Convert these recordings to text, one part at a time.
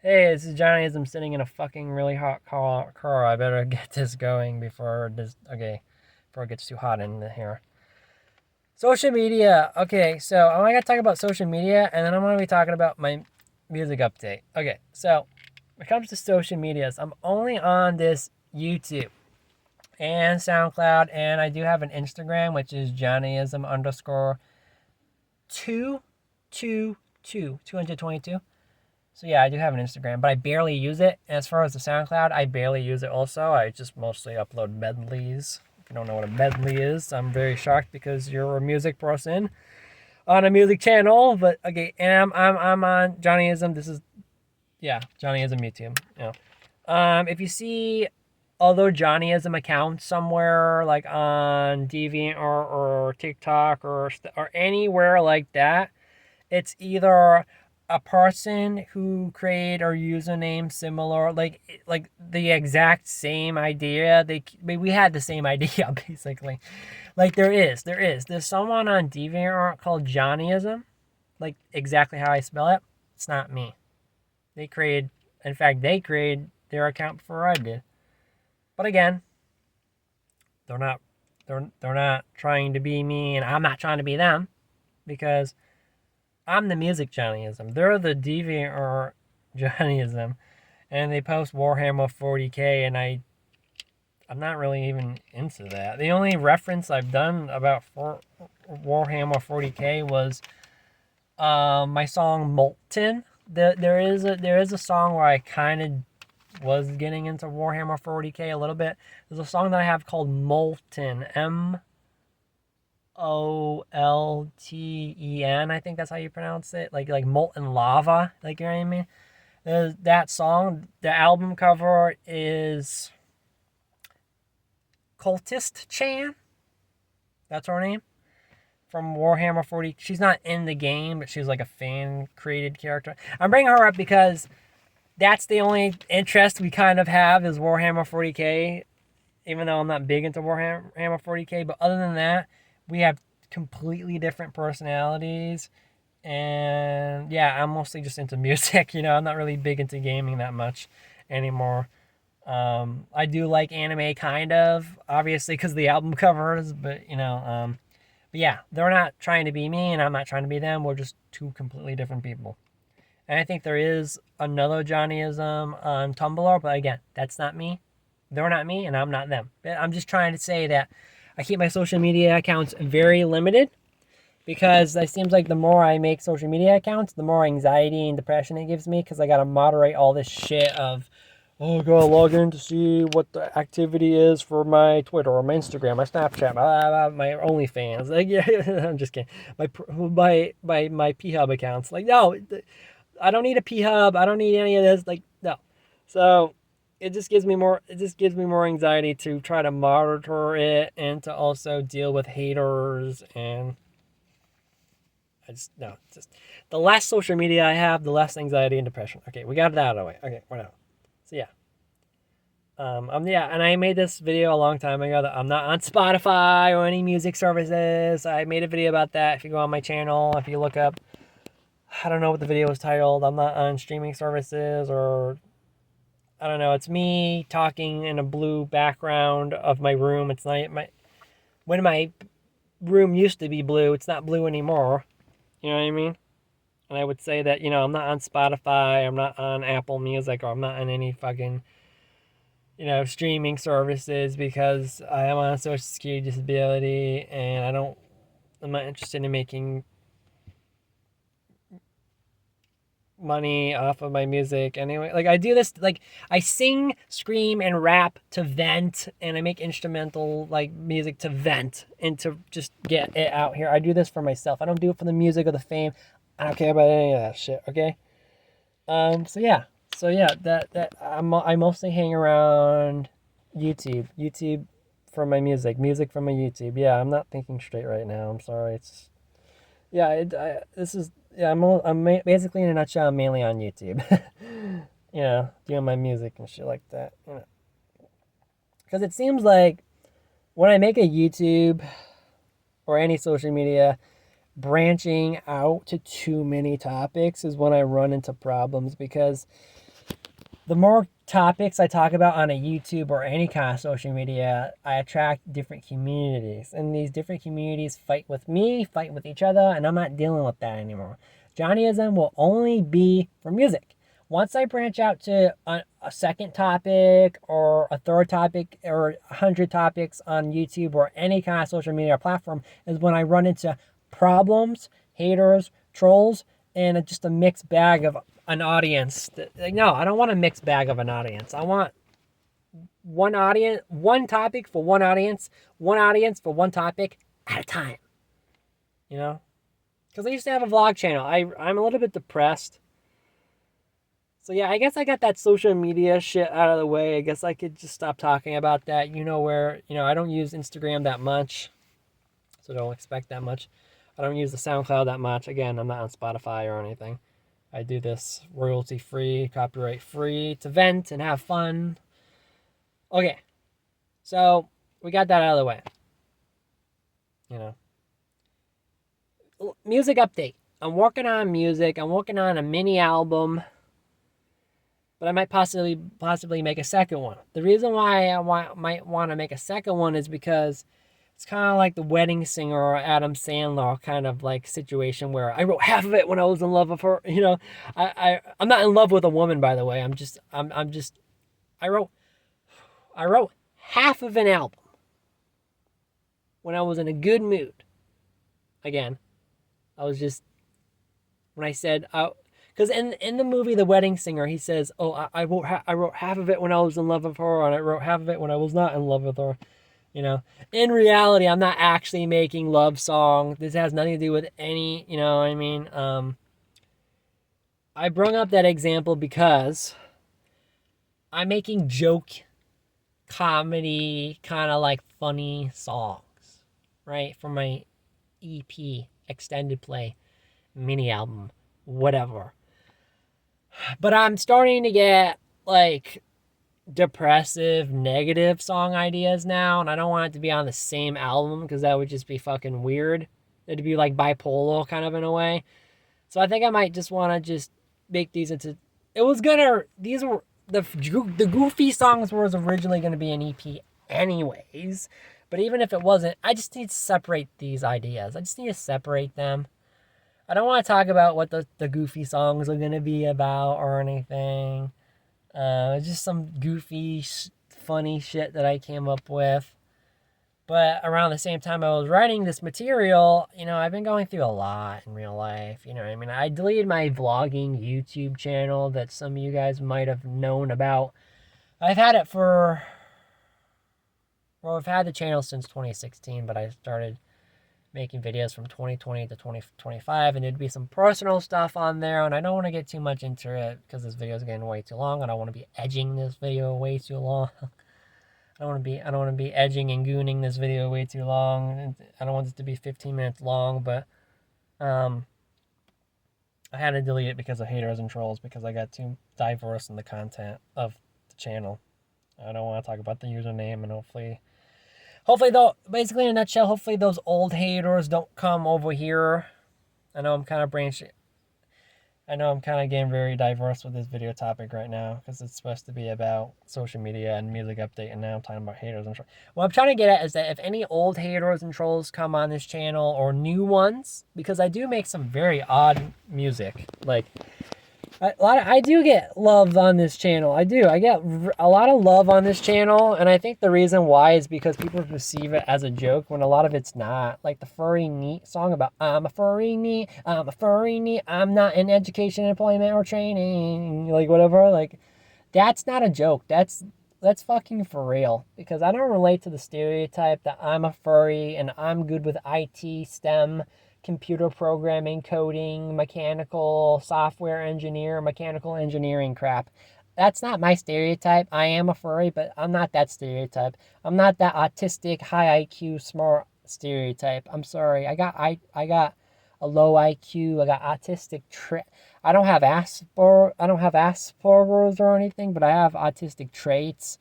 Hey, this is Johnny as I'm sitting in a fucking really hot car. I better get this going before it gets too hot in here. Social media. Okay, so I'm gonna talk about social media and then I'm gonna be talking about my music update. Okay, so when it comes to social medias, I'm only on this YouTube and SoundCloud, and I do have an Instagram, which is Johnnyism underscore 222. So yeah, I do have an Instagram, but I barely use it. As far as the SoundCloud, I barely use it also. I just mostly upload medleys. If you don't know what a medley is, I'm very shocked because you're a music person on a music channel. But okay, and I'm on Johnnyism. This is Johnnyism YouTube. If you see other Johnnyism accounts somewhere like on Deviant or TikTok or anywhere like that, it's either a person who create or username similar, like the exact same idea. We had the same idea basically. Like there's someone on DeviantArt called Johnnyism, like exactly how I spell it. It's not me. They created, in fact, they created their account before I did. But again, they're not they're not trying to be me, and I'm not trying to be them because I'm the music Johnnyism. They're the deviant or Johnnyism, and they post Warhammer 40k, and I'm not really even into that. The only reference I've done about Warhammer 40k was my song Molten. There is a song where I kind of was getting into Warhammer 40k a little bit. There's a song that I have called Molten, Molten. I think that's how you pronounce it. Like molten lava. Like, you know what I mean? That song. The album cover is Cultist Chan. That's her name from Warhammer 40. She's not in the game, but she's like a fan created character. I'm bringing her up because that's the only interest we kind of have is Warhammer 40k. Even though I'm not big into Warhammer 40k, but other than that, we have completely different personalities. And yeah, I'm mostly just into music. I'm not really big into gaming that much anymore. I do like anime, kind of, obviously, because the album covers, but yeah, they're not trying to be me, and I'm not trying to be them. We're just two completely different people. And I think there is another Johnnyism on Tumblr, but again, that's not me. They're not me, and I'm not them. I'm just trying to say that I keep my social media accounts very limited because it seems like the more I make social media accounts, the more anxiety and depression it gives me because I gotta moderate all this shit of, oh, I gotta log in to see what the activity is for my Twitter or my Instagram, my Snapchat, my OnlyFans. Like, yeah, I'm just kidding. My P Hub accounts. Like, no, I don't need a P Hub. I don't need any of this. Like, no. So it just gives me more anxiety to try to monitor it and to also deal with haters. And I just no, just the less social media I have, the less anxiety and depression. Okay, we got that out of the way. Okay, we're out. So yeah. And I made this video a long time ago that I'm not on Spotify or any music services. I made a video about that. If you go on my channel, if you look up, I don't know what the video was titled. I'm not on streaming services, or I don't know. It's me talking in a blue background of my room. It's not my when my room used to be blue. It's not blue anymore. You know what I mean? And I would say that I'm not on Spotify. I'm not on Apple Music, or I'm not on any fucking streaming services because I am on Social Security disability, and I'm not interested in making money off of my music anyway. Like, I do this, like, I sing, scream, and rap to vent, and I make instrumental like music to vent and to just get it out here. I do this for myself. I don't do it for the music or the fame. I don't care about any of that shit. Okay. So yeah, that I mostly hang around YouTube for my music from my YouTube. Yeah, I'm not thinking straight right now. I'm sorry. It's yeah. This is yeah. Basically, in a nutshell, I'm mainly on YouTube. Doing my music and shit like that. Because it seems like when I make a YouTube or any social media, branching out to too many topics is when I run into problems because the more topics I talk about on a YouTube or any kind of social media, I attract different communities. And these different communities fight with me, fight with each other, and I'm not dealing with that anymore. Johnnyism will only be for music. Once I branch out to a second topic or a third topic or 100 topics on YouTube or any kind of social media platform is when I run into problems, haters, trolls, and just a mixed bag of an audience. No, I don't want a mixed bag of an audience. I want one audience, one topic for one audience for one topic at a time. You know? Because I used to have a vlog channel. I'm a little bit depressed. So yeah, I guess I got that social media shit out of the way. I guess I could just stop talking about that. I don't use Instagram that much. So don't expect that much. I don't use the SoundCloud that much. Again, I'm not on Spotify or anything. I do this royalty-free, copyright-free to vent and have fun. Okay. So we got that out of the way. Music update. I'm working on music. I'm working on a mini album. But I might possibly make a second one. The reason why I might want to make a second one is because it's kind of like the Wedding Singer or Adam Sandler kind of like situation where I wrote half of it when I was in love with her. I'm not in love with a woman, by the way. I wrote half of an album when I was in a good mood. Again, when I said, because in the movie The Wedding Singer, he says, "Oh, I wrote half of it when I was in love with her, and I wrote half of it when I was not in love with her." In reality, I'm not actually making love songs. This has nothing to do with any. You know what I mean? I brought up that example because I'm making joke, comedy, kind of like funny songs, right? For my EP, extended play, mini album, whatever. But I'm starting to get like depressive, negative song ideas now, and I don't want it to be on the same album because that would just be fucking weird. It'd be like bipolar kind of in a way. So I think I might just want to just make these into. These were the goofy songs was originally gonna be an EP anyways. But even if it wasn't, I just need to separate these ideas. I just need to separate them. I don't want to talk about what the goofy songs are going to be about or anything. Just some goofy, funny shit that I came up with. But around the same time I was writing this material, I've been going through a lot in real life. You know what I mean? I deleted my vlogging YouTube channel that some of you guys might have known about. I've had the channel since 2016, but I started making videos from 2020 to 2025, and there'd be some personal stuff on there, and I don't want to get too much into it because this video is getting way too long. I don't want to be edging this video way too long. I don't want to be edging and gooning this video way too long. I don't want it to be 15 minutes long, but I had to delete it because of haters and trolls because I got too diverse in the content of the channel. I don't want to talk about the username, and hopefully though, basically in a nutshell, hopefully those old haters don't come over here. I know I'm kind of getting very diverse with this video topic right now because it's supposed to be about social media and music update, and now I'm talking about haters and trolls. What I'm trying to get at is that if any old haters and trolls come on this channel or new ones, because I do make some very odd music, like I do get love on this channel. I do. I get a lot of love on this channel, and I think the reason why is because people perceive it as a joke when a lot of it's not. Like the Furry Neat song about I'm a furry neat, I'm not in education, employment, or training, like whatever. Like that's not a joke. That's fucking for real. Because I don't relate to the stereotype that I'm a furry and I'm good with IT, STEM, computer programming, coding, mechanical, software engineer, mechanical engineering crap. That's not my stereotype. I am a furry, but I'm not that stereotype. I'm not that autistic, high IQ, smart stereotype. I'm sorry. I got a low IQ. I got autistic I don't have Asperger's or anything, but I have autistic traits.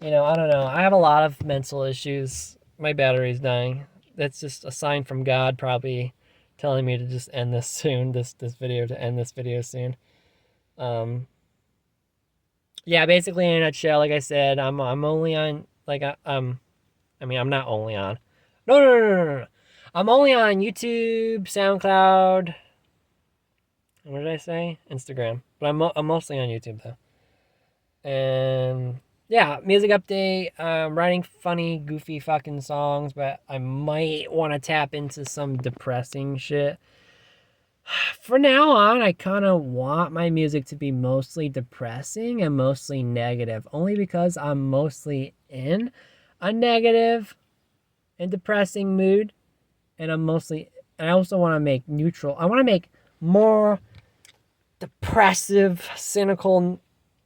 I don't know. I have a lot of mental issues. My battery's dying. That's just a sign from God, probably telling me to just end this soon. To end this video soon. Yeah, basically in a nutshell, like I said, I'm only on like I mean I'm not only on. No. I'm only on YouTube, SoundCloud. What did I say? Instagram. But I'm mostly on YouTube though. And yeah, music update. Writing funny, goofy fucking songs, but I might want to tap into some depressing shit. For now on, I kind of want my music to be mostly depressing and mostly negative, only because I'm mostly in a negative and depressing mood, and I also want to make neutral. I want to make more depressive, cynical,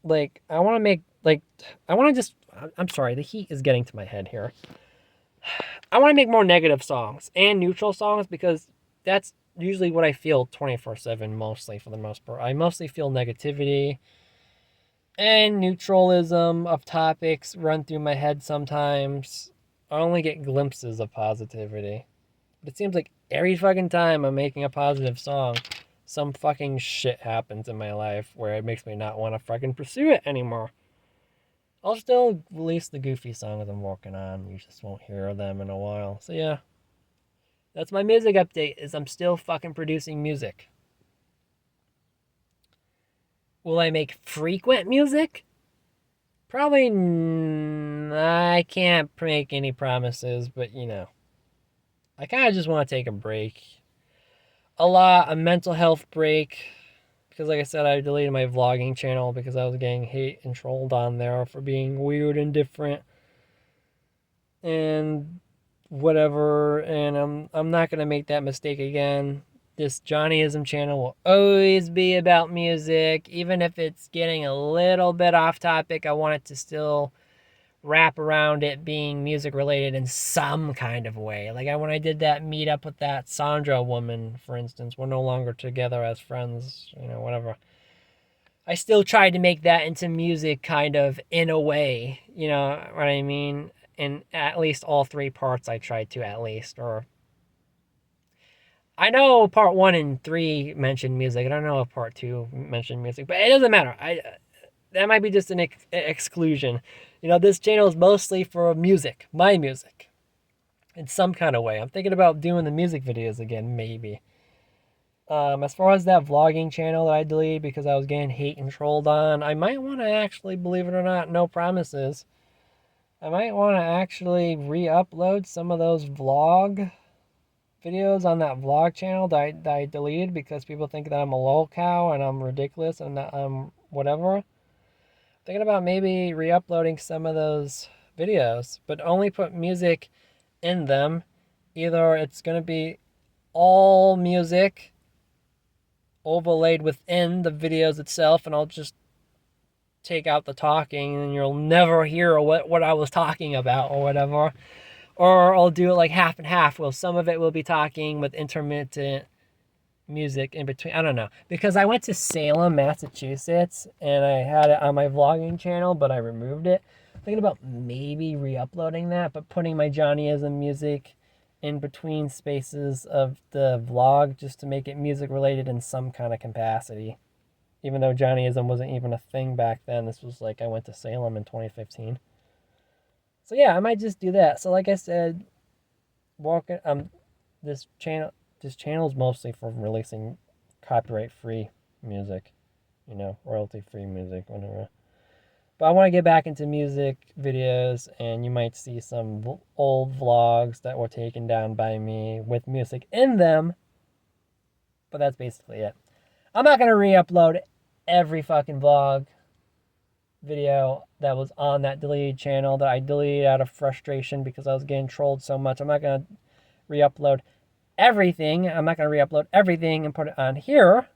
like, I want to make, like, I want to just, I'm sorry, the heat is getting to my head here. I want to make more negative songs and neutral songs because that's usually what I feel 24/7 mostly for the most part. I mostly feel negativity and neutralism of topics run through my head sometimes. I only get glimpses of positivity. But it seems like every fucking time I'm making a positive song, some fucking shit happens in my life where it makes me not want to fucking pursue it anymore. I'll still release the goofy songs I'm working on. You just won't hear them in a while. So yeah, that's my music update. Is I'm still fucking producing music. Will I make frequent music? Probably. I can't make any promises, but you know, I kind of just want to take a break. A mental health break. Because, like I said, I deleted my vlogging channel because I was getting hate and trolled on there for being weird and different and whatever. And I'm not gonna make that mistake again. This Johnnyism channel will always be about music, even if it's getting a little bit off topic. I want it to still wrap around it being music related in some kind of way. Like when I did that meetup with that Sandra woman, for instance, we're no longer together as friends, you know, whatever. I still tried to make that into music kind of in a way, you know what I mean? In at least all three parts I tried to at least, or I know part 1 and 3 mentioned music. I don't know if part 2 mentioned music, but it doesn't matter. I That might be just an exclusion. You know, this channel is mostly for music, my music, in some kind of way. I'm thinking about doing the music videos again, maybe. As far as that vlogging channel that I deleted because I was getting hate and trolled on, I might want to actually, believe it or not, no promises. I might want to actually re-upload some of those vlog videos on that vlog channel that I deleted because people think that I'm a lol cow and I'm ridiculous and that I'm whatever. Thinking about maybe re-uploading some of those videos, but only put music in them. Either it's going to be all music overlaid within the videos itself, and I'll just take out the talking and you'll never hear what I was talking about or whatever. Or I'll do it like half and half. Well, some of it will be talking with intermittent music in between. I don't know. Because I went to Salem, Massachusetts, and I had it on my vlogging channel, but I removed it. I'm thinking about maybe re-uploading that, but putting my Johnnyism music in between spaces of the vlog just to make it music related in some kind of capacity. Even though Johnnyism wasn't even a thing back then, this was like I went to Salem in 2015. So yeah, I might just do that. So like I said, walking this channel is mostly for releasing copyright free music, you know, royalty free music, whatever. But I want to get back into music videos, and you might see some old vlogs that were taken down by me with music in them. But that's basically it. I'm not gonna re-upload every fucking vlog video that was on that deleted channel that I deleted out of frustration because I was getting trolled so much. I'm not gonna re-upload everything. I'm not gonna re-upload everything and put it on here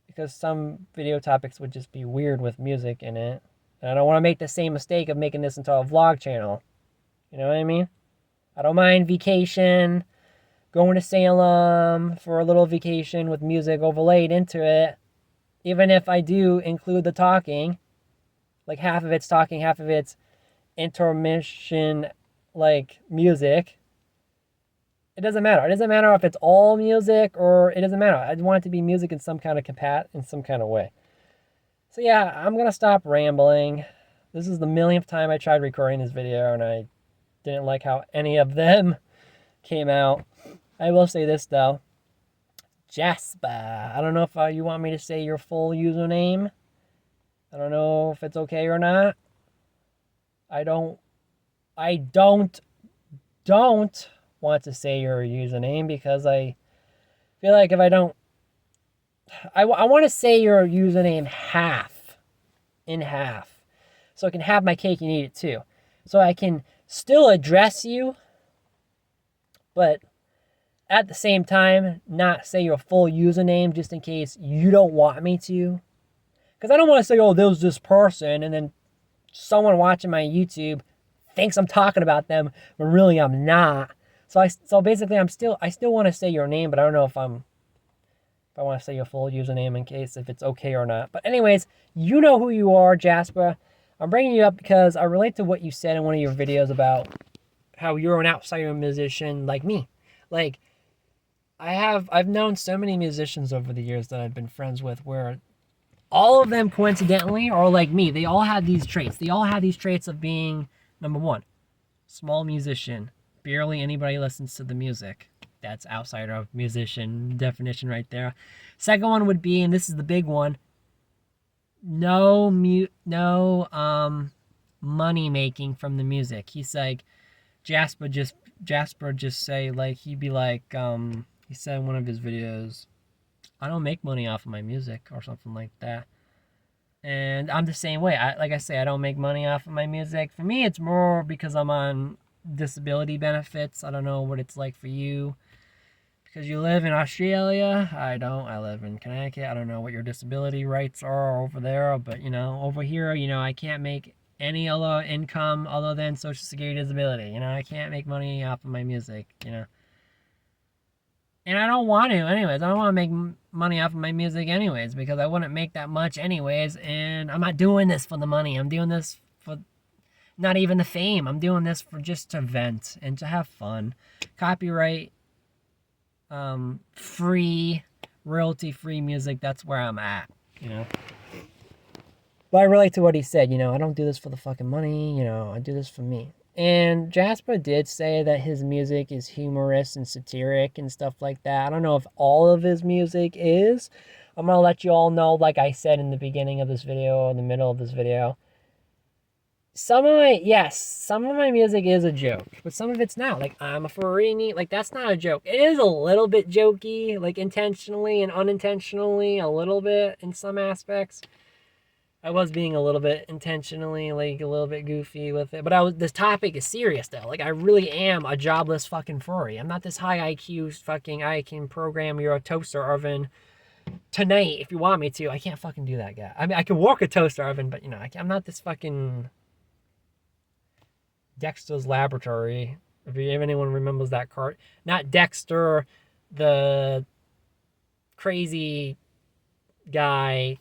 because some video topics would just be weird with music in it. And I don't want to make the same mistake of making this into a vlog channel. You know what I mean? I don't mind vacation, going to Salem for a little vacation with music overlaid into it. Even if I do include the talking, like half of it's talking, half of it's intermission, like music. It doesn't matter. It doesn't matter if it's all music or it doesn't matter. I want it to be music in some kind of in some kind of way. So yeah, I'm gonna stop rambling. This is the millionth time I tried recording this video, and I didn't like how any of them came out. I will say this though, Jasper. I don't know if you want me to say your full username. I don't know if it's okay or not. I don't want to say your username because I feel like if I don't, I want to say your username in half, so I can have my cake and eat it too. So I can still address you, but at the same time, not say your full username just in case you don't want me to. Because I don't want to say, oh, there's this person, and then someone watching my YouTube thinks I'm talking about them, but really I'm not. So basically, I still want to say your name, but I don't know if I want to say your full username in case if it's okay or not. But anyways, you know who you are, Jasper. I'm bringing you up because I relate to what you said in one of your videos about how you're an outsider musician like me. Like, I've known so many musicians over the years that I've been friends with where all of them coincidentally are like me. They all have these traits. They all have these traits of being, number one, small musician. Barely anybody listens to the music. That's outside of musician definition right there. Second one would be, and this is the big one, no money making from the music. He's like, Jasper just say, like, he'd be like, he said in one of his videos, I don't make money off of my music or something like that. And I'm the same way. Like I say, I don't make money off of my music. For me, it's more because I'm on disability benefits. I don't know what it's like for you. Because you live in Australia, I don't. I live in Connecticut. I don't know what your disability rights are over there. But, over here, I can't make any other income other than Social Security disability. I can't make money off of my music. And I don't want to anyways. I don't want to make money off of my music anyways because I wouldn't make that much anyways. And I'm not doing this for the money. I'm doing this for not even the fame. I'm doing this for just to vent and to have fun. Copyright free, royalty free music. That's where I'm at. But I relate to what he said. I don't do this for the fucking money. I do this for me. And Jasper did say that his music is humorous and satiric and stuff like that. I don't know if all of his music is. I'm going to let you all know, like I said in the beginning of this video, or in the middle of this video. Some of my music is a joke, but some of it's not. Like, I'm a Farini, like, that's not a joke. It is a little bit jokey, like, intentionally and unintentionally, a little bit in some aspects. I was being a little bit intentionally, like, a little bit goofy with it. But this topic is serious, though. Like, I really am a jobless fucking furry. I'm not this high IQ fucking, I can program your toaster oven tonight if you want me to. I can't fucking do that, guy. I mean, I can work a toaster oven, but, I'm not this fucking Dexter's Laboratory. If anyone remembers that cart. Not Dexter, the crazy guy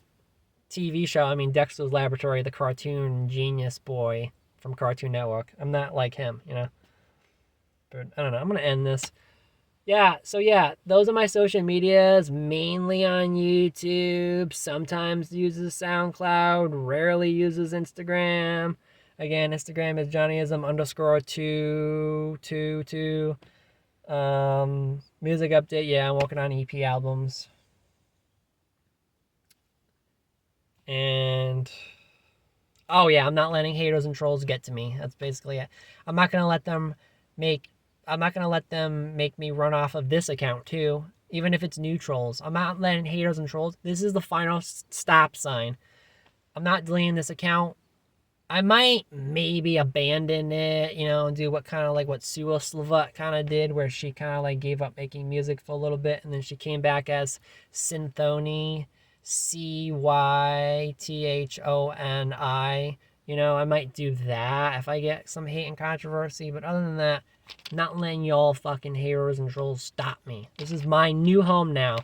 TV show. I mean, Dexter's Laboratory, the cartoon genius boy from Cartoon Network. I'm not like him. But I don't know. I'm going to end this. Yeah, so yeah, those are my social medias, mainly on YouTube. Sometimes uses SoundCloud, rarely uses Instagram. Again, Instagram is Johnnyism_222. Music update, yeah, I'm working on EP albums. And oh yeah, I'm not letting haters and trolls get to me. That's basically it. I'm not gonna let them make me run off of this account too, even if it's new trolls. I'm not letting haters and trolls. This is the final stop sign. I'm not deleting this account. I might maybe abandon it, and do what Sua Slavut kind of did, where she kind of like gave up making music for a little bit, and then she came back as Synthoni, Cythoni. I might do that if I get some hate and controversy, but other than that, not letting y'all fucking haters and trolls stop me. This is my new home now.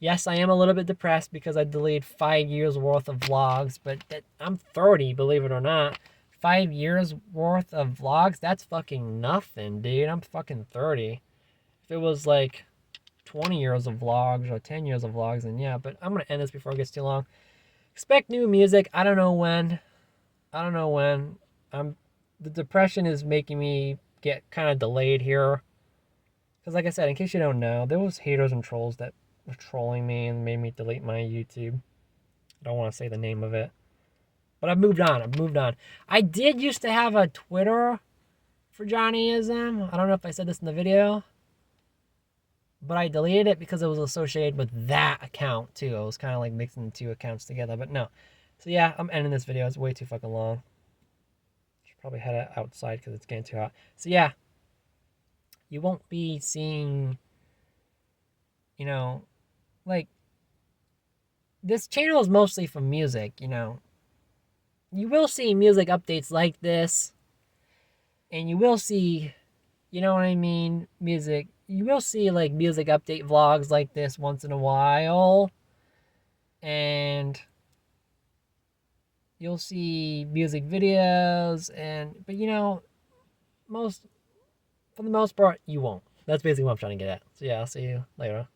Yes, I am a little bit depressed because I deleted 5 years worth of vlogs, but I'm 30, believe it or not. 5 years worth of vlogs, that's fucking nothing, dude. I'm fucking 30. If it was like 20 years of vlogs or 10 years of vlogs, then yeah, but I'm going to end this before it gets too long. Expect new music. I don't know when. The depression is making me get kind of delayed here. Because like I said, in case you don't know, there was haters and trolls that were trolling me and made me delete my YouTube. I don't want to say the name of it. But I've moved on. I did used to have a Twitter for Johnnyism. I don't know if I said this in the video. But I deleted it because it was associated with that account too. I was kind of like mixing the two accounts together. But no. So yeah, I'm ending this video. It's way too fucking long. Should probably head outside because it's getting too hot. So yeah. You won't be seeing, you know, like, this channel is mostly for music, you know. You will see music updates like this, and you will see, you know what I mean, music. You will see, like, music update vlogs like this once in a while, and you'll see music videos, but, you know, for the most part, you won't. That's basically what I'm trying to get at. So, yeah, I'll see you later.